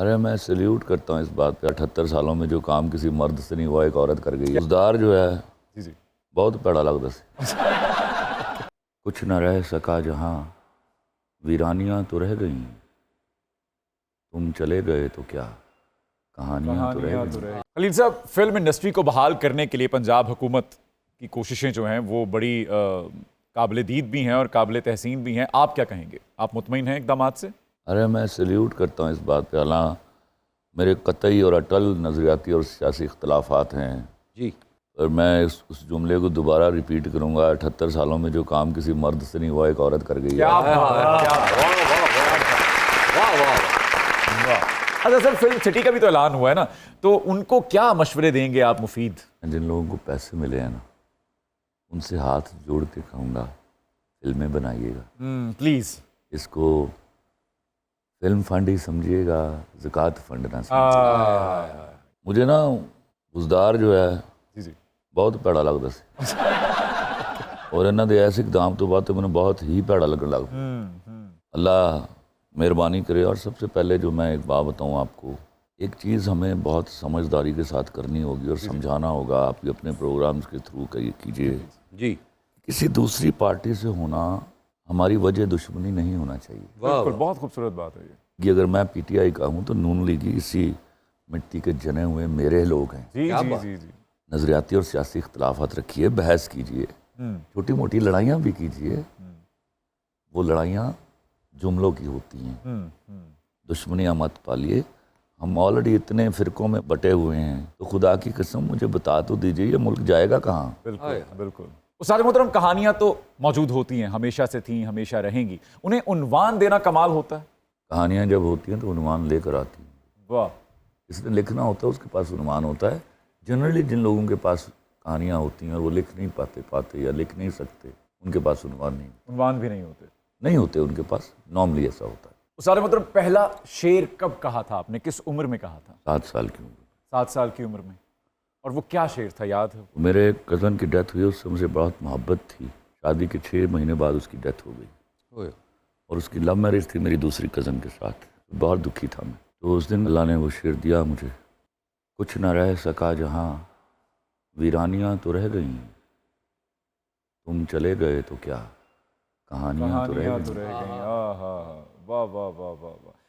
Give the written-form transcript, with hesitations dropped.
ارے میں سلیوٹ کرتا ہوں اس بات پہ، 78 سالوں میں جو کام کسی مرد سے نہیں ہوا ایک عورت کر گئی ہے۔ گزدار جو ہے بہت پیڑا لگتا سی، کچھ نہ رہ سکا جہاں ویرانیاں تو رہ گئیں، تم چلے گئے تو کیا کہانیاں تو رہ گئیں۔ خلیل صاحب، فلم انڈسٹری کو بحال کرنے کے لیے پنجاب حکومت کی کوششیں جو ہیں وہ بڑی قابل دید بھی ہیں اور قابل تحسین بھی ہیں، آپ کیا کہیں گے؟ آپ مطمئن ہیں اقدامات سے؟ ارے میں سلیوٹ کرتا ہوں اس بات پہ، حالانکہ میرے قطعی اور اٹل نظریاتی اور سیاسی اختلافات ہیں جی، اور میں اس جملے کو دوبارہ ریپیٹ کروں گا، 78 سالوں میں جو کام کسی مرد سے نہیں ہوا ایک عورت کر گئی ہے۔ اچھا سر، فلم سٹی کا بھی تو اعلان ہوا ہے نا، تو ان کو کیا مشورے دیں گے آپ مفید؟ جن لوگوں کو پیسے ملے ہیں نا، ان سے ہاتھ جوڑ کے کہوں گا فلمیں بنائیے گا، پلیز۔ اس کو فلم فنڈ ہی سمجھیے گا، زکوٰۃ فنڈ نہ سمجھیے گا۔ مجھے نا گزدار جو ہے بہت پیڑا لگتا سی، اور انہوں نے ایسے اقدام تو بات میں بہت ہی پیڑا لگنے لگتا۔ اللہ مہربانی کرے۔ اور سب سے پہلے جو میں ایک بات بتاؤں آپ کو، ایک چیز ہمیں بہت سمجھداری کے ساتھ کرنی ہوگی اور سمجھانا ہوگا، آپ بھی اپنے پروگرامز کے تھرو کیجیے۔ جی، کسی دوسری پارٹی سے ہونا ہماری وجہ دشمنی نہیں ہونا چاہیے۔ بالکل، بہت خوبصورت بات ہے یہ۔ کہ اگر میں پی ٹی آئی کا ہوں تو نون لیگی اسی مٹی کے جنے ہوئے میرے لوگ ہیں۔ جی جی جی جی، نظریاتی اور سیاسی اختلافات رکھیے، بحث کیجیے، چھوٹی موٹی لڑائیاں بھی کیجیے، وہ لڑائیاں جملوں کی ہوتی ہیں، دشمنیاں مت پالیے۔ ہم آلریڈی اتنے فرقوں میں بٹے ہوئے ہیں، تو خدا کی قسم مجھے بتا تو دیجیے یہ ملک جائے گا کہاں؟ بالکل بالکل۔ استاد محترم، کہانیاں تو موجود ہوتی ہیں، ہمیشہ سے تھیں، ہمیشہ رہیں گی، انہیں عنوان دینا کمال ہوتا ہے۔ کہانیاں جب ہوتی ہیں تو عنوان لے کر آتی ہیں۔ واہ، اس نے لکھنا ہوتا ہے، اس کے پاس عنوان ہوتا ہے۔ جنرلی جن لوگوں کے پاس کہانیاں ہوتی ہیں اور وہ لکھ نہیں پاتے یا لکھ نہیں سکتے، ان کے پاس عنوان عنوان بھی نہیں ہوتے ان کے پاس، نارملی ایسا ہوتا ہے۔ استاد محترم، پہلا شعر کب کہا تھا آپ نے؟ کس عمر میں کہا تھا؟ 7 سال کی عمر۔ 7 سال کی عمر میں؟ اور وہ کیا شعر تھا، یاد ہے؟ میرے ایک کزن کی ڈیتھ ہوئی، اس سے مجھے بہت محبت تھی۔ شادی کے 6 مہینے بعد اس کی ڈیتھ ہو گئی، اور اس کی لو میرج تھی میری دوسری کزن کے ساتھ۔ بہت دکھی تھا میں، تو اس دن اللہ نے وہ شعر دیا مجھے، کچھ نہ رہ سکا جہاں ویرانیاں تو رہ گئیں، تم چلے گئے تو کیا کہانیاں تو رہ گئیں۔ واہ واہ واہ واہ واہ واہ۔